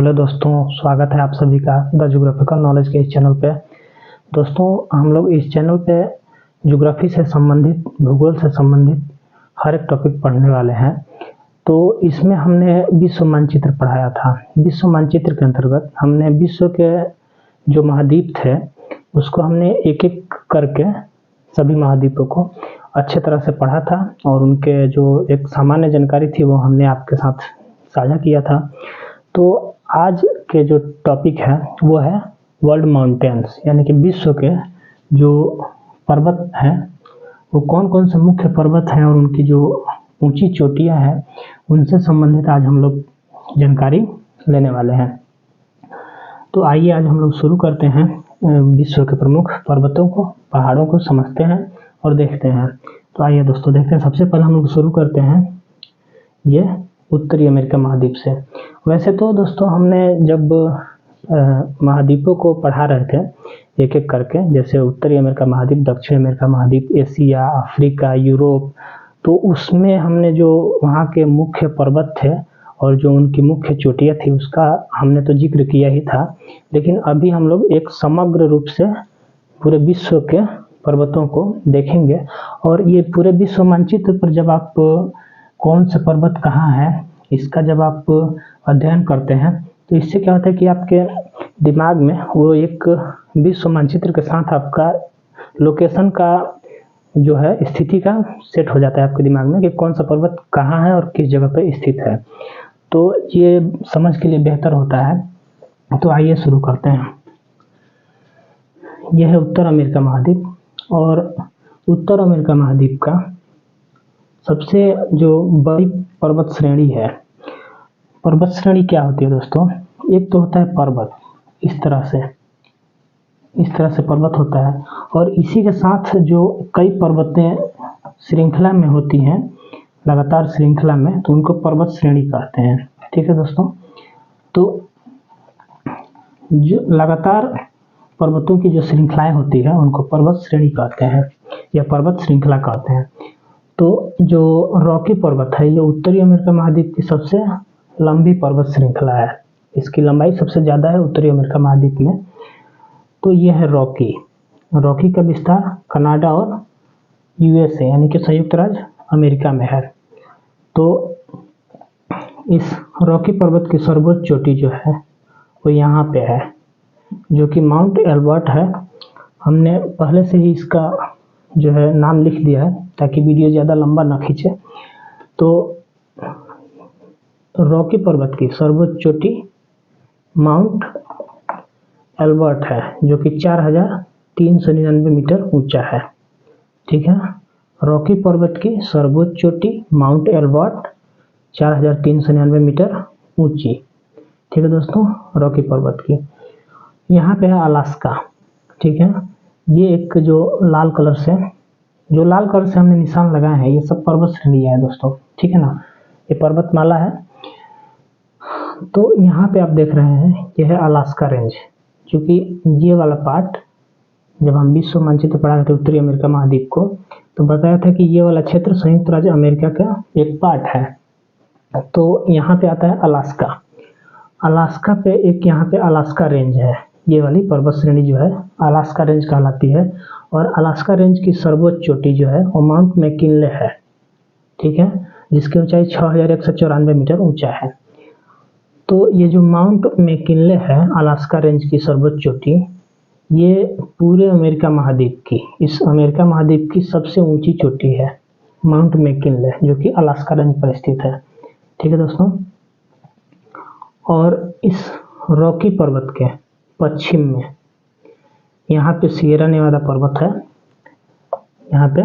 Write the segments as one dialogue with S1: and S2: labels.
S1: Hello दोस्तों, स्वागत है आप सभी का द ज्योग्राफिकल नॉलेज के इस चैनल पे। दोस्तों, हम लोग इस चैनल पे ज्योग्राफी से संबंधित, भूगोल से संबंधित हर एक टॉपिक पढ़ने वाले हैं। तो इसमें हमने विश्व मानचित्र पढ़ाया था। विश्व मानचित्र के अंतर्गत हमने विश्व के जो महाद्वीप थे उसको हमने एक एक करके सभी महाद्वीपों को अच्छे तरह से पढ़ा था और उनके जो एक सामान्य जानकारी थी वो हमने आपके साथ साझा किया था। तो आज के जो टॉपिक है वो है वर्ल्ड माउंटेन्स, यानी कि विश्व के जो पर्वत हैं वो कौन कौन से मुख्य पर्वत हैं और उनकी जो ऊंची चोटियां हैं उनसे संबंधित आज हम लोग जानकारी लेने वाले हैं। तो आइए आज हम लोग शुरू करते हैं विश्व के प्रमुख पर्वतों को, पहाड़ों को समझते हैं और देखते हैं। तो आइए दोस्तों देखते हैं। सबसे पहले हम लोग शुरू करते हैं ये उत्तरी अमेरिका महाद्वीप से। वैसे तो दोस्तों हमने जब महाद्वीपों को पढ़ा रहे थे एक एक करके, जैसे उत्तरी अमेरिका महाद्वीप, दक्षिण अमेरिका महाद्वीप, एशिया, अफ्रीका, यूरोप, तो उसमें हमने जो वहाँ के मुख्य पर्वत थे और जो उनकी मुख्य चोटियाँ थी उसका हमने तो जिक्र किया ही था। लेकिन अभी हम लोग एक समग्र रूप से पूरे विश्व के पर्वतों को देखेंगे। और ये पूरे विश्व मानचित्र पर जब आप कौन से पर्वत कहाँ है इसका जब आप अध्ययन करते हैं तो इससे क्या होता है कि आपके दिमाग में वो एक विश्व मानचित्र के साथ आपका लोकेशन का जो है स्थिति का सेट हो जाता है आपके दिमाग में कि कौन सा पर्वत कहाँ है और किस जगह पर स्थित है। तो ये समझ के लिए बेहतर होता है। तो आइए शुरू करते हैं। यह है उत्तर अमेरिका महाद्वीप और उत्तर अमेरिका महाद्वीप का सबसे जो बड़ी पर्वत श्रेणी है। पर्वत श्रेणी क्या होती है दोस्तों? एक तो होता है पर्वत, इस तरह से पर्वत होता है और इसी के साथ जो कई पर्वतें श्रृंखला में होती हैं, लगातार श्रृंखला में, तो उनको पर्वत श्रेणी कहते हैं। ठीक है दोस्तों, तो जो लगातार पर्वतों की जो श्रृंखलाएं होती है उनको पर्वत श्रेणी कहते हैं या पर्वत श्रृंखला कहते हैं। तो जो रॉकी पर्वत है ये उत्तरी अमेरिका महाद्वीप की सबसे लंबी पर्वत श्रृंखला है। इसकी लंबाई सबसे ज़्यादा है उत्तरी अमेरिका महाद्वीप में। तो ये है रॉकी। रॉकी का विस्तार कनाडा और यूएसए यानी कि संयुक्त राज्य अमेरिका में है। तो इस रॉकी पर्वत की सर्वोच्च चोटी जो है वो यहाँ पे है, जो कि माउंट एल्बर्ट है। हमने पहले से ही इसका जो है नाम लिख दिया है ताकि वीडियो ज़्यादा लंबा ना खींचे। तो रॉकी पर्वत की सर्वोच्च चोटी माउंट एल्बर्ट है, जो कि 4399 मीटर ऊंचा है। ठीक है, रॉकी पर्वत की सर्वोच्च चोटी माउंट एल्बर्ट 4399 मीटर ऊंची। ठीक है दोस्तों, रॉकी पर्वत की। यहाँ पे है अलास्का। ठीक है, ये एक जो लाल कलर से हमने निशान लगाए हैं ये सब पर्वत श्रेणी है दोस्तों। ठीक है ना, ये पर्वतमाला है। तो यहाँ पे आप देख रहे हैं ये है अलास्का रेंज, क्योंकि ये वाला पार्ट जब हम विश्व मानचित्र पढ़ा रहे थे उत्तरी अमेरिका महाद्वीप को तो बताया था कि ये वाला क्षेत्र संयुक्त राज्य अमेरिका का एक पार्ट है। तो यहाँ पे आता है अलास्का। अलास्का पे एक यहाँ पे अलास्का रेंज है। ये वाली पर्वत श्रेणी जो है अलास्का रेंज कहलाती है और अलास्का रेंज की सर्वोच्च चोटी जो है वो माउंट मैकिनले है। ठीक है, जिसकी ऊंचाई 6194 मीटर ऊंचा है। तो ये जो माउंट मैकिनले है अलास्का रेंज की सर्वोच्च चोटी, ये पूरे अमेरिका महाद्वीप की, इस अमेरिका महाद्वीप की सबसे ऊंची चोटी है माउंट मैकिनले, जो कि अलास्का रेंज पर स्थित है। ठीक है दोस्तों, और इस रॉकी पर्वत के पश्चिम में यहाँ पे सिएरा नेवादा पर्वत है। यहाँ पे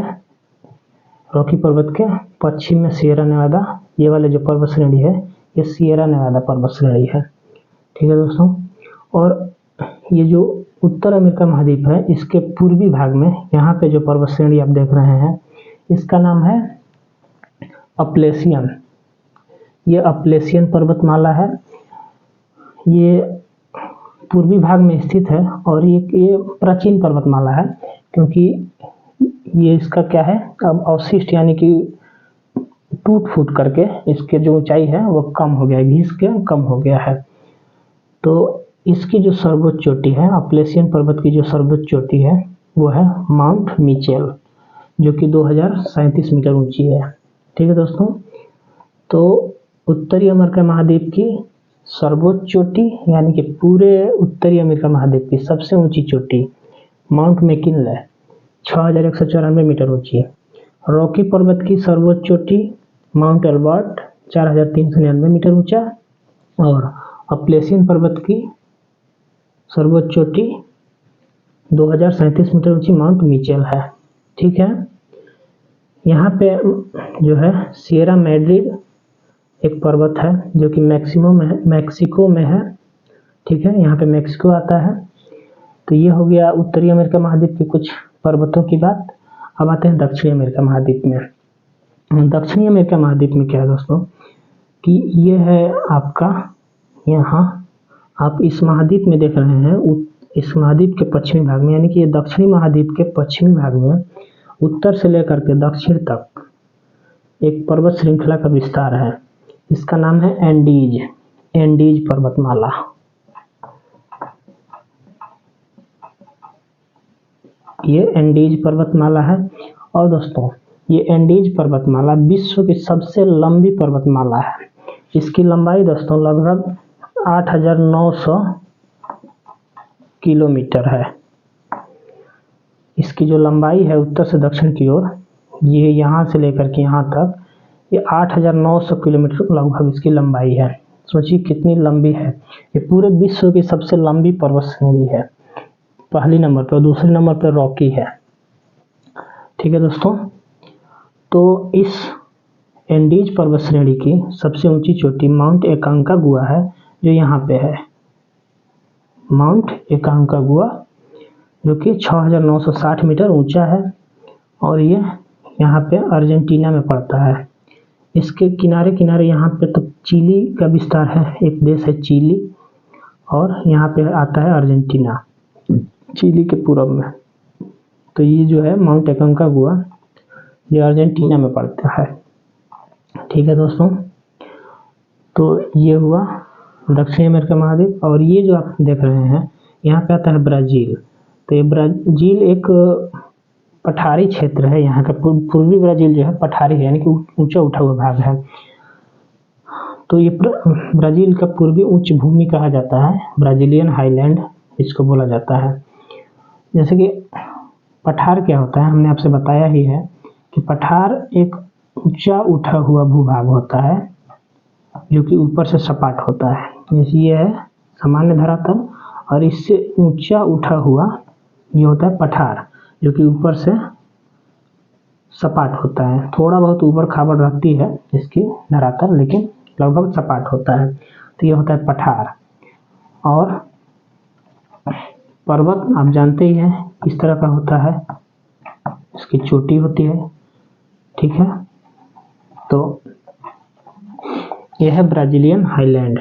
S1: रॉकी पर्वत के पश्चिम में सिएरा नेवादा, ये वाले जो पर्वत श्रेणी है ये सिएरा नेवादा पर्वत श्रेणी है। ठीक है दोस्तों, और ये जो उत्तर अमेरिका महाद्वीप है इसके पूर्वी भाग में यहाँ पे जो पर्वत श्रेणी आप देख रहे हैं इसका नाम है अपलेशियन। ये अपलेशियन पर्वतमाला है। ये पूर्वी भाग में स्थित है और ये प्राचीन पर्वतमाला है, क्योंकि ये इसका क्या है अब अवशिष्ट यानी कि टूट फूट करके इसके जो ऊंचाई है वो कम हो गया है, घिस के कम हो गया है। तो इसकी जो सर्वोच्च चोटी है, अपलेशियन पर्वत की जो सर्वोच्च चोटी है वो है माउंट मिचेल, जो कि 2037 मीटर ऊंची है। ठीक है दोस्तों, तो उत्तरी अमेरिका महाद्वीप की सर्वोच्च चोटी यानी कि पूरे उत्तरी अमेरिका महाद्वीप की सबसे ऊंची चोटी माउंट मैकिनले 6194 मीटर ऊंची है। रॉकी पर्वत की सर्वोच्च चोटी माउंट एल्बर्ट 4399 मीटर ऊंचा, और अपलेशियन पर्वत की सर्वोच्च चोटी 2037 मीटर ऊंची माउंट मिचेल है। ठीक है, यहाँ पे जो है सिएरा मैड्रिड एक पर्वत है जो कि मैक्सिको में है। ठीक है, यहाँ पे मैक्सिको आता है। तो ये हो गया उत्तरी अमेरिका महाद्वीप के कुछ पर्वतों की बात। अब आते हैं दक्षिणी अमेरिका महाद्वीप में। दक्षिणी अमेरिका महाद्वीप में क्या है दोस्तों कि ये है आपका, यहाँ आप इस महाद्वीप में देख रहे हैं, इस महाद्वीप के पश्चिमी भाग में, यानी कि ये दक्षिणी महाद्वीप के पश्चिमी भाग में उत्तर से लेकर के दक्षिण तक एक पर्वत श्रृंखला का विस्तार है। इसका नाम है एंडीज पर्वतमाला। ये एंडीज पर्वतमाला है। और दोस्तों ये एंडीज पर्वतमाला विश्व की सबसे लंबी पर्वतमाला है। इसकी लंबाई दोस्तों लगभग 8900 किलोमीटर है। इसकी जो लंबाई है उत्तर से दक्षिण की ओर, ये यहाँ से लेकर के यहाँ तक ये 8900 किलोमीटर लगभग इसकी लंबाई है। सोचिए कितनी लंबी है। ये पूरे विश्व की सबसे लंबी पर्वत श्रेणी है, पहली नंबर पर। दूसरे नंबर पर रॉकी है। ठीक है दोस्तों, तो इस एंडीज पर्वत श्रेणी की सबसे ऊंची चोटी माउंट एकांकागुआ है, जो यहाँ पे है माउंट एकांकागुआ, जो कि 6960 मीटर ऊंचा है, और ये यहाँ पे अर्जेंटीना में पड़ता है। इसके किनारे किनारे यहाँ पे तो चिली का विस्तार है, एक देश है चिली, और यहाँ पे आता है अर्जेंटीना चिली के पूर्व में। तो ये जो है माउंट एकांकागुआ, ये अर्जेंटीना में पड़ता है। ठीक है दोस्तों, तो ये हुआ दक्षिण अमेरिका महाद्वीप। और ये जो आप देख रहे हैं यहाँ पे आता है ब्राज़ील। तो ये ब्राज़ील एक पठारी क्षेत्र है। यहाँ का पूर्वी ब्राज़ील जो है पठारी है, यानी कि ऊंचा उठा हुआ भाग है। तो ये ब्राज़ील का पूर्वी उच्च भूमि कहा जाता है, ब्राज़ीलियन हाईलैंड इसको बोला जाता है। जैसे कि पठार क्या होता है, हमने आपसे बताया ही है कि पठार एक ऊंचा उठा हुआ भूभाग होता है जो कि ऊपर से सपाट होता है। जैसे ये है सामान्य धरातल, और इससे ऊंचा उठा हुआ ये होता है पठार, जो कि ऊपर से सपाट होता है। थोड़ा बहुत ऊबड़ खाबड़ रहती है इसकी धरातल, लेकिन लगभग सपाट होता है। तो ये होता है पठार। और पर्वत आप जानते ही हैं किस तरह का होता है, इसकी चोटी होती है। ठीक है, तो यह है ब्राज़ीलियन हाईलैंड।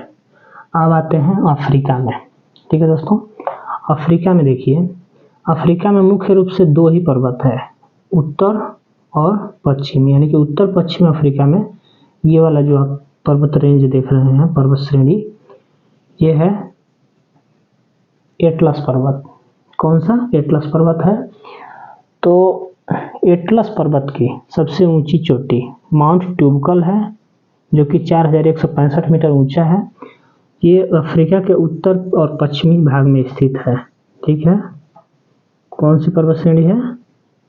S1: अब आते हैं अफ्रीका में। ठीक है दोस्तों, अफ्रीका में देखिए, अफ्रीका में मुख्य रूप से दो ही पर्वत है, उत्तर और पश्चिम, यानी कि उत्तर पश्चिम अफ्रीका में ये वाला जो आप पर्वत रेंज देख रहे हैं, पर्वत श्रेणी, ये है एटलस पर्वत। कौन सा एटलस पर्वत है? तो एटलस पर्वत की सबसे ऊंची चोटी माउंट ट्यूबकल है, जो कि 4165 मीटर ऊंचा है। ये अफ्रीका के उत्तर और पश्चिमी भाग में स्थित है। ठीक है, कौन सी पर्वत श्रेणी है?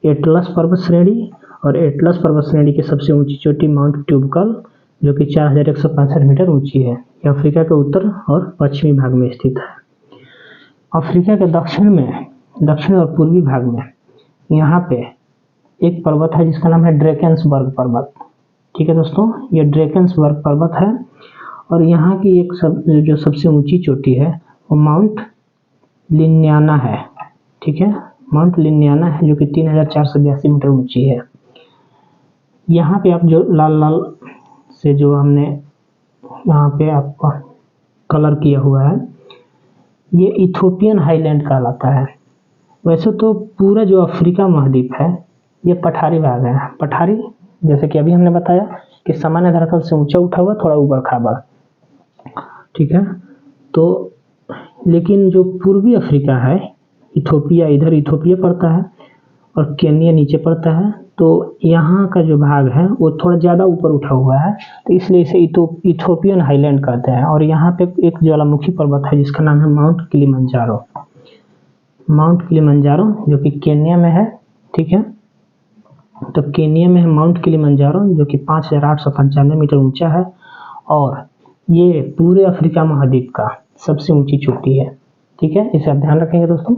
S1: एटलस पर्वत श्रेणी। और एटलस पर्वत श्रेणी की सबसे ऊंची चोटी माउंट ट्यूबकल, जो कि 4165 मीटर ऊंची है। यह अफ्रीका के उत्तर और पश्चिमी भाग में स्थित है। अफ्रीका के दक्षिण और पूर्वी भाग में यहाँ पे एक पर्वत है जिसका नाम है ड्रेकेंसबर्ग पर्वत। ठीक है दोस्तों, ये ड्रेकेंसबर्ग पर्वत है। और यहाँ की जो सबसे ऊंची चोटी है वो माउंट लिन्याना है। ठीक है, माउंट लिन्याना है, जो कि 3482 मीटर ऊंची है। यहाँ पे आप जो लाल से जो हमने यहाँ पे आपका कलर किया हुआ है, ये इथोपियन हाईलैंड कहलाता है। वैसे तो पूरा जो अफ्रीका महाद्वीप है ये पठारी भाग है। पठारी जैसे कि अभी हमने बताया कि सामान्य धरातल से ऊंचा उठा हुआ, थोड़ा ऊबड़ खाबड़। ठीक है, तो लेकिन जो पूर्वी अफ्रीका है, इथोपिया, इधर इथोपिया पड़ता है और केन्या नीचे पड़ता है, तो यहाँ का जो भाग है वो थोड़ा ज़्यादा ऊपर उठा हुआ है, तो इसलिए इसे इथोपियन हाईलैंड कहते हैं। और यहाँ पे एक ज्वालामुखी पर्वत है जिसका नाम है माउंट किलिमंजारो। माउंट किलिमंजारो जो कि केन्या में है, ठीक है। तो केन्या में है माउंट किलिमंजारो जो कि 5,895 मीटर ऊंचा है और ये पूरे अफ्रीका महाद्वीप का सबसे ऊंची चोटी है, ठीक है। इसे आप ध्यान रखेंगे दोस्तों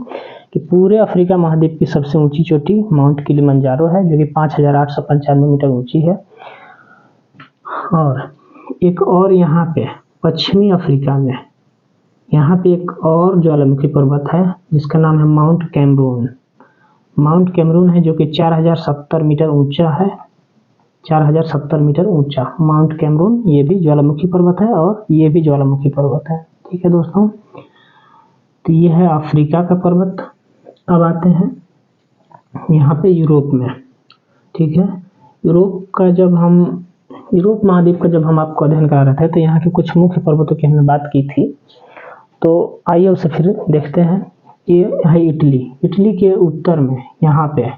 S1: कि पूरे अफ्रीका महाद्वीप की सबसे ऊंची चोटी माउंट किलिमंजारो है जो कि 5,895 मीटर ऊंची है। और एक और यहाँ पे पश्चिमी अफ्रीका में यहाँ पे एक और ज्वालामुखी पर्वत है जिसका नाम है माउंट कैमरून। माउंट कैमरून है जो कि 4,070 मीटर ऊंचा है, 4,070 मीटर ऊंचा माउंट कैमरून, ये भी ज्वालामुखी पर्वत है और ये भी ज्वालामुखी पर्वत है, ठीक है दोस्तों। तो ये है अफ्रीका का पर्वत। अब आते हैं यहाँ पे यूरोप में, ठीक है। यूरोप महाद्वीप का जब हम आपको अध्ययन करा रहे थे तो यहाँ के कुछ मुख्य पर्वतों की हमने बात की थी, तो आइए उसे फिर देखते हैं। ये है इटली के उत्तर में यहाँ पे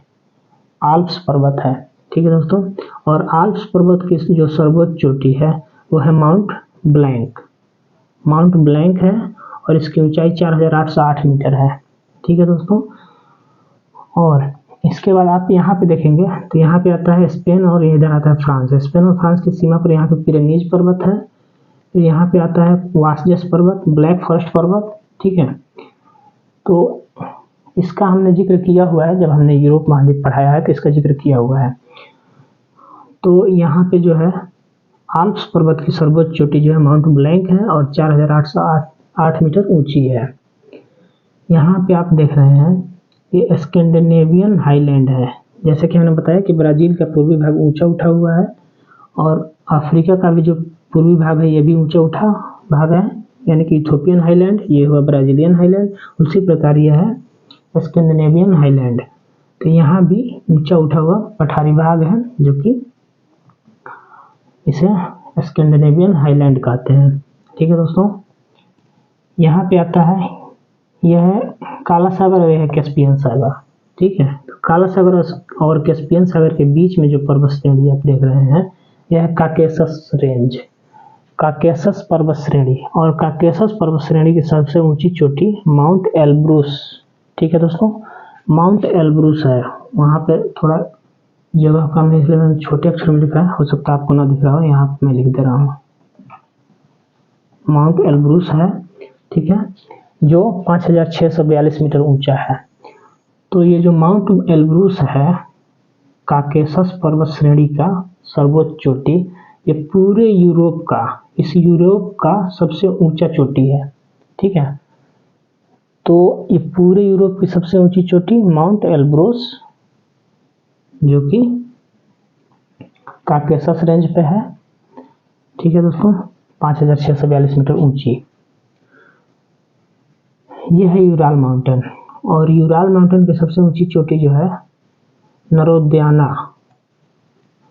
S1: आल्प्स पर्वत है, ठीक है दोस्तों। और आल्प्स पर्वत की जो सर्वोच्च चोटी है वो है माउंट ब्लैंक है और इसकी ऊंचाई 4,808 मीटर है, ठीक है दोस्तों। और इसके बाद आप यहाँ पे देखेंगे तो यहाँ पे आता है स्पेन और इधर आता है फ्रांस। स्पेन और फ्रांस की सीमा पर यहाँ पे पिरेनीज पर्वत है, फिर यहाँ पे आता है वासजस पर्वत, ब्लैक फॉरेस्ट पर्वत, ठीक है। तो इसका हमने जिक्र किया हुआ है, जब हमने यूरोप महाद्वीप पढ़ाया है तो इसका जिक्र किया हुआ है। तो यहाँ पे जो है आल्प्स पर्वत की सर्वोच्च चोटी जो है माउंट ब्लैंक है और 4,808 मीटर ऊंची है। यहाँ पे आप देख रहे हैं ये स्कैंडिनेवियन हाईलैंड है। जैसे कि हमने बताया कि ब्राज़ील का पूर्वी भाग ऊंचा उठा हुआ है और अफ्रीका का भी जो पूर्वी भाग है ये भी ऊंचा उठा भाग है, यानी कि इथोपियन हाईलैंड, ये हुआ ब्राज़ीलियन हाईलैंड। उसी प्रकार यह है स्कैंडिनेवियन हाईलैंड। तो यहाँ भी ऊंचा उठा हुआ पठारी भाग है जो कि इसे स्कैंडिनेवियन हाईलैंड कहते हैं, ठीक है दोस्तों। यहाँ पे आता है यह है काला सागर और यह है कैस्पियन सागर, ठीक है। तो काला सागर और कैस्पियन सागर के बीच में जो पर्वत श्रेणी आप देख रहे हैं यह है काकेशस पर्वत श्रेणी। और काकेशस पर्वत श्रेणी की सबसे ऊंची चोटी माउंट एल्ब्रूस, ठीक है दोस्तों। माउंट एल्ब्रूस है, वहाँ पे थोड़ा जगह कम है इसलिए मैंने छोटे अक्षर में लिखा है, हो सकता है आपको ना दिख रहा हो, यहाँ मैं लिख दे रहा हूँ। माउंट एल्ब्रूस है, ठीक है, जो 5,642 मीटर ऊंचा है। तो ये जो माउंट एल्ब्रूस है काकेशस पर्वत श्रेणी का सर्वोच्च चोटी, ये पूरे यूरोप का सबसे ऊंचा चोटी है, ठीक है। तो ये पूरे यूरोप की सबसे ऊंची चोटी माउंट एल्ब्रूस जो कि काकेशस रेंज पे है, ठीक है दोस्तों, 5,642 मीटर ऊंची। ये है यूराल माउंटेन और यूराल माउंटेन की सबसे ऊंची चोटी जो है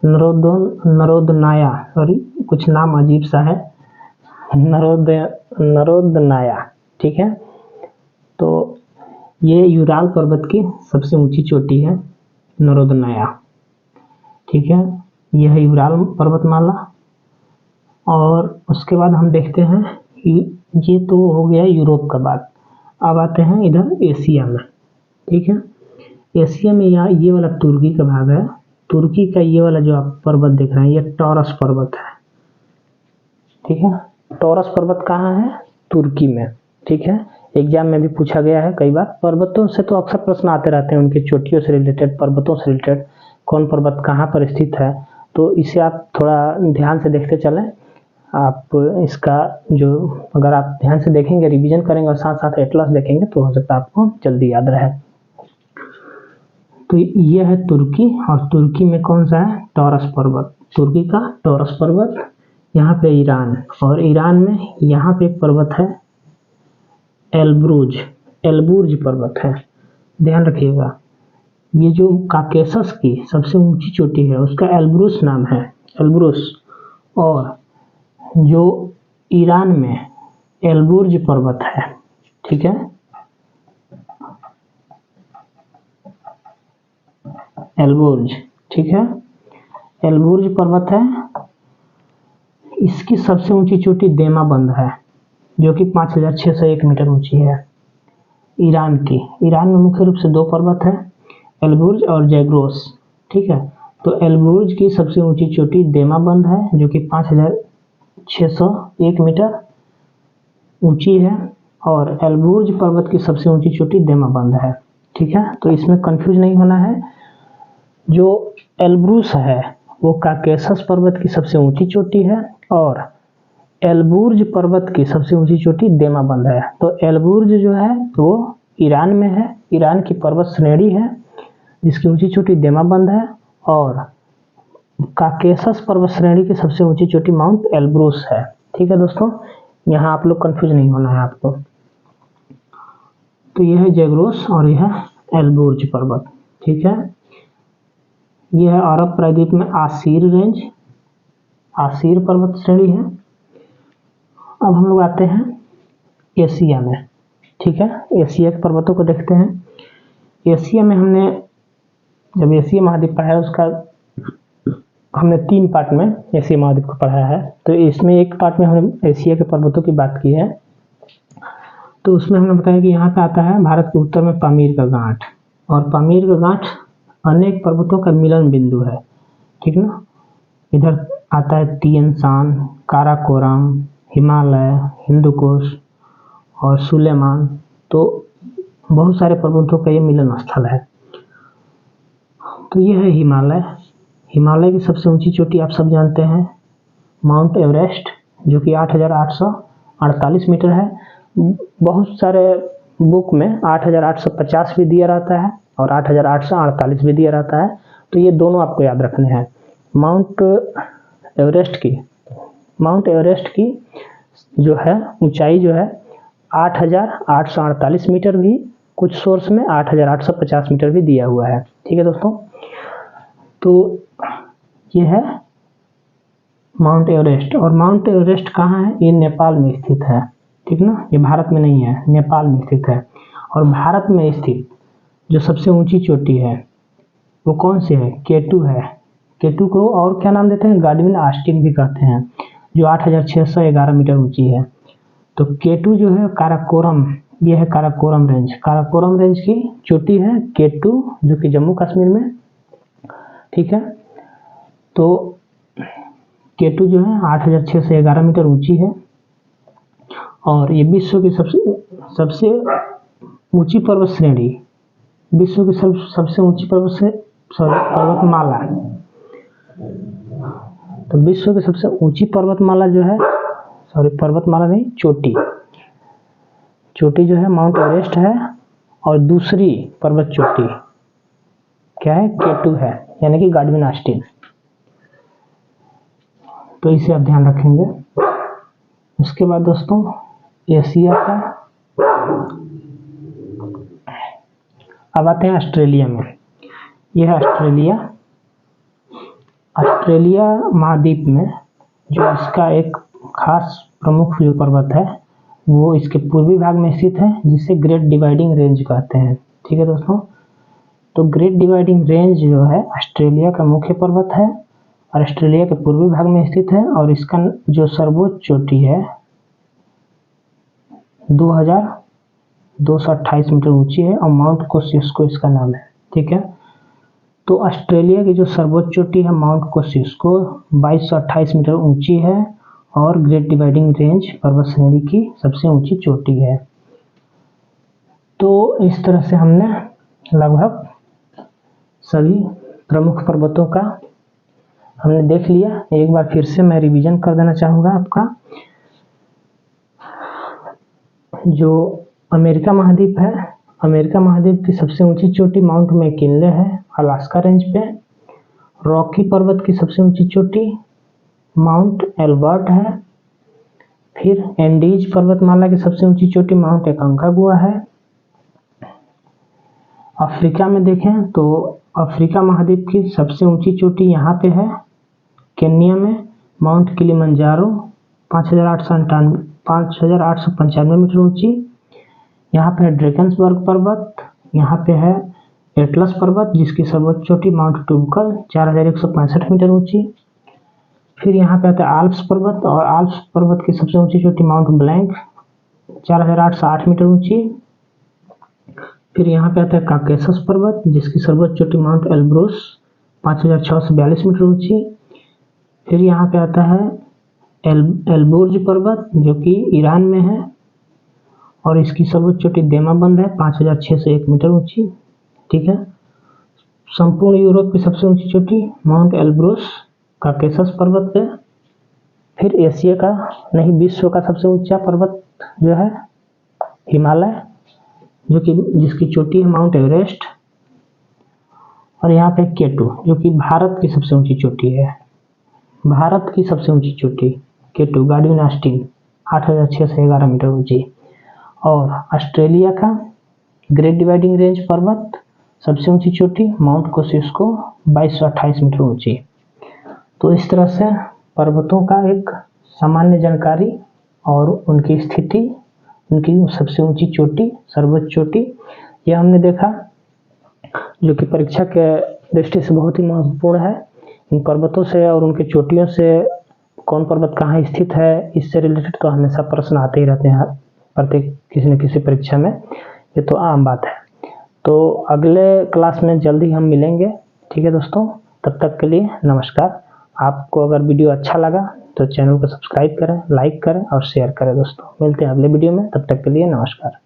S1: नरोदनाया, सॉरी कुछ नाम अजीब सा है, नरोदनाया, ठीक है। तो ये यूराल पर्वत की सबसे ऊंची चोटी है नरोदनाया, ठीक है। यह है यूराल पर्वतमाला। और उसके बाद हम देखते हैं कि ये तो हो गया यूरोप का बात। अब आते हैं इधर एशिया में, ठीक है। एशिया में यहाँ ये वाला तुर्की का भाग है। तुर्की का ये वाला जो आप पर्वत देख रहे हैं ये टॉरस पर्वत है, ठीक है। टॉरस पर्वत कहाँ है? तुर्की में, ठीक है। एग्जाम में भी पूछा गया है कई बार। पर्वतों से तो अक्सर प्रश्न आते रहते हैं, उनकी चोटियों से रिलेटेड, पर्वतों से रिलेटेड, कौन पर्वत कहाँ पर स्थित है, तो इसे आप थोड़ा ध्यान से देखते चलें। आप इसका जो अगर आप ध्यान से देखेंगे, रिवीजन करेंगे और साथ साथ एटलस देखेंगे तो हो सकता है आपको जल्दी याद रहे। तो ये है तुर्की और तुर्की में कौन सा है? टॉरस पर्वत, तुर्की का टॉरस पर्वत। यहाँ पे ईरान, और ईरान में यहाँ पे एक पर्वत है एल्बुर्ज पर्वत है, ध्यान रखिएगा। ये जो काकेशस की सबसे ऊंची चोटी है उसका एल्ब्रूस नाम है, एल्ब्रूस। और जो ईरान में एल्बुर्ज पर्वत है, ठीक है। एल्बुर्ज, ठीक है, एल्बुर्ज पर्वत है। इसकी सबसे ऊंची चोटी देमाबंद है जो कि 5601 मीटर ऊंची है। ईरान में मुख्य रूप से दो पर्वत है, एल्बुर्ज और जैग्रोस, ठीक है। तो एल्बुर्ज की सबसे ऊंची चोटी देमाबंद है जो कि 5601 मीटर ऊंची है, और एल्बुर्ज पर्वत की सबसे ऊंची चोटी देमाबंद है, ठीक है। तो इसमें कंफ्यूज नहीं होना है। जो एल्ब्रूस है वो काकेशस पर्वत की सबसे ऊंची चोटी है, और एल्बुर्ज पर्वत की सबसे ऊंची चोटी देमाबंद है। तो एल्बुर्ज जो है वो ईरान में है, ईरान की पर्वत श्रेणी है जिसकी ऊंची चोटी देमाबंद है, और काकेशस पर्वत श्रेणी की सबसे ऊंची चोटी माउंट एल्ब्रूस है, ठीक है दोस्तों। यहाँ आप लोग कंफ्यूज नहीं होना है आपको। तो यह है जैग्रोस और यह है एल्बुर्ज पर्वत, ठीक है। यह है अरब प्रायद्वीप में आसीर रेंज, आसीर पर्वत श्रेणी है। अब हम लोग आते हैं एशिया में, ठीक है। एशिया के पर्वतों को देखते हैं। एशिया में हमने जब एशिया महाद्वीप पढ़ा है उसका हमने 3 पार्ट में एशिया महाद्वीप को पढ़ा है। तो इसमें एक पार्ट में हमने एशिया के पर्वतों की बात की है। तो उसमें हमने बताया कि यहाँ पे आता है भारत के उत्तर में पामीर का गांठ, और पामीर का गांठ अनेक पर्वतों का मिलन बिंदु है, ठीक ना। इधर आता है तिएन शान, काराकोरम, हिमालय, हिंदुकुश और सुलेमान। तो बहुत सारे पर्वतों का ये मिलन स्थल है। तो ये है हिमालय। हिमालय की सबसे ऊंची चोटी आप सब जानते हैं माउंट एवरेस्ट, जो कि 8848 मीटर है। बहुत सारे बुक में 8850 भी दिया रहता है और 8848 भी दिया रहता है। तो ये दोनों आपको याद रखने हैं। माउंट एवरेस्ट की जो है ऊंचाई जो है 8848 मीटर, भी कुछ सोर्स में 8850 मीटर भी दिया हुआ है, ठीक है दोस्तों। तो ये है माउंट एवरेस्ट। और माउंट एवरेस्ट कहाँ है? ये नेपाल में स्थित है, ठीक ना। ये भारत में नहीं है, नेपाल में स्थित है। और भारत में स्थित जो सबसे ऊंची चोटी है वो कौन सी है? केटू है। केटू को और क्या नाम देते हैं? गाडविन ऑस्टिन भी कहते हैं, जो 8611 मीटर ऊंची है। तो केटू जो है काराकोरम, ये है काराकोरम रेंज। काराकोरम रेंज की चोटी है केटू, जो कि जम्मू कश्मीर में, ठीक है। तो केटू जो है 8611 मीटर ऊंची है, और ये विश्व की सबसे ऊंची पर्वत श्रेणी, विश्व की सबसे ऊंची पर्वतमाला। तो विश्व की सबसे ऊंची पर्वतमाला जो है, पर्वतमाला नहीं, चोटी जो है माउंट एवरेस्ट है, और दूसरी पर्वत चोटी क्या है? केटू है, यानी कि गाडविन ऑस्टिन। तो इसे आप ध्यान रखेंगे। उसके बाद दोस्तों एशिया का, अब आते हैं ऑस्ट्रेलिया में। यह है ऑस्ट्रेलिया महाद्वीप में जो इसका एक खास प्रमुख जो पर्वत है वो इसके पूर्वी भाग में स्थित है, जिसे ग्रेट डिवाइडिंग रेंज कहते हैं, ठीक है दोस्तों। तो ग्रेट डिवाइडिंग रेंज जो है ऑस्ट्रेलिया का मुख्य पर्वत है और ऑस्ट्रेलिया के पूर्वी भाग में स्थित है, और इसका जो सर्वोच्च चोटी है 2228 मीटर ऊंची है, और माउंट कोसियुस्को इसका नाम है, ठीक है। तो ऑस्ट्रेलिया की जो सर्वोच्च चोटी है माउंट कोसियुस्को 2228 मीटर ऊंची है, और ग्रेट डिवाइडिंग रेंज पर्वत श्रेणी की सबसे ऊंची चोटी है। तो इस तरह से हमने लगभग सभी प्रमुख पर्वतों का हमने देख लिया। एक बार फिर से मैं रिवीजन कर देना चाहूँगा आपका। जो अमेरिका महाद्वीप है, अमेरिका महाद्वीप की सबसे ऊंची चोटी माउंट मैकिनले है अलास्का रेंज पे। रॉकी पर्वत की सबसे ऊंची चोटी माउंट एल्बर्ट है। फिर एंडीज पर्वतमाला की सबसे ऊंची चोटी माउंट एकांकागुआ है। अफ्रीका में देखें तो अफ्रीका महाद्वीप की सबसे ऊंची चोटी यहाँ पे है केन्या में, माउंट किलिमंजारो 5895 मीटर ऊंची। यहाँ पे है ड्रेकन्सबर्ग पर्वत, यहाँ पे है एटलस पर्वत जिसकी सर्वोच्च चोटी माउंट टूबकल 4165 मीटर ऊंची। फिर यहाँ पे आता है आल्प्स पर्वत, और आल्प्स पर्वत की सबसे ऊंची चोटी माउंट ब्लैंक 4808 मीटर ऊंची। फिर यहाँ पे आता है काकेशस पर्वत जिसकी सर्वोच्च चोटी माउंट एल्ब्रूस 5642 मीटर ऊंची। फिर यहाँ पे आता है एलबुर्ज पर्वत जो कि ईरान में है, और इसकी सर्वोच्च चोटी देमाबंद है 5601 मीटर ऊंची। ठीक है। संपूर्ण यूरोप की सबसे ऊंची चोटी माउंट एल्ब्रूस काकेशस पर्वत पे। फिर एशिया का नहीं, विश्व का सबसे ऊंचा पर्वत जो है हिमालय, जो कि जिसकी चोटी है माउंट एवरेस्ट। और यहाँ पे केटू जो कि भारत की सबसे ऊंची चोटी है, भारत की सबसे ऊंची चोटी केटू गार्डियन आस्टिन 8611 मीटर ऊंची। और ऑस्ट्रेलिया का ग्रेट डिवाइडिंग रेंज पर्वत सबसे ऊंची चोटी माउंट कोसिस्को 2228 मीटर ऊंची। तो इस तरह से पर्वतों का एक सामान्य जानकारी और उनकी स्थिति, उनकी सबसे ऊंची चोटी, सर्वोच्च चोटी, यह हमने देखा, जो कि परीक्षा के दृष्टि से बहुत ही महत्वपूर्ण है। इन पर्वतों से और उनकी चोटियों से कौन पर्वत कहाँ स्थित है, इससे रिलेटेड तो हमेशा प्रश्न आते ही रहते हैं प्रत्येक किसी न किसी परीक्षा में, ये तो आम बात है। तो अगले क्लास में जल्दी हम मिलेंगे। ठीक है दोस्तों, तब तक के लिए नमस्कार। आपको अगर वीडियो अच्छा लगा तो चैनल को सब्सक्राइब करें, लाइक करें और शेयर करें दोस्तों। मिलते हैं अगले वीडियो में, तब तक के लिए नमस्कार।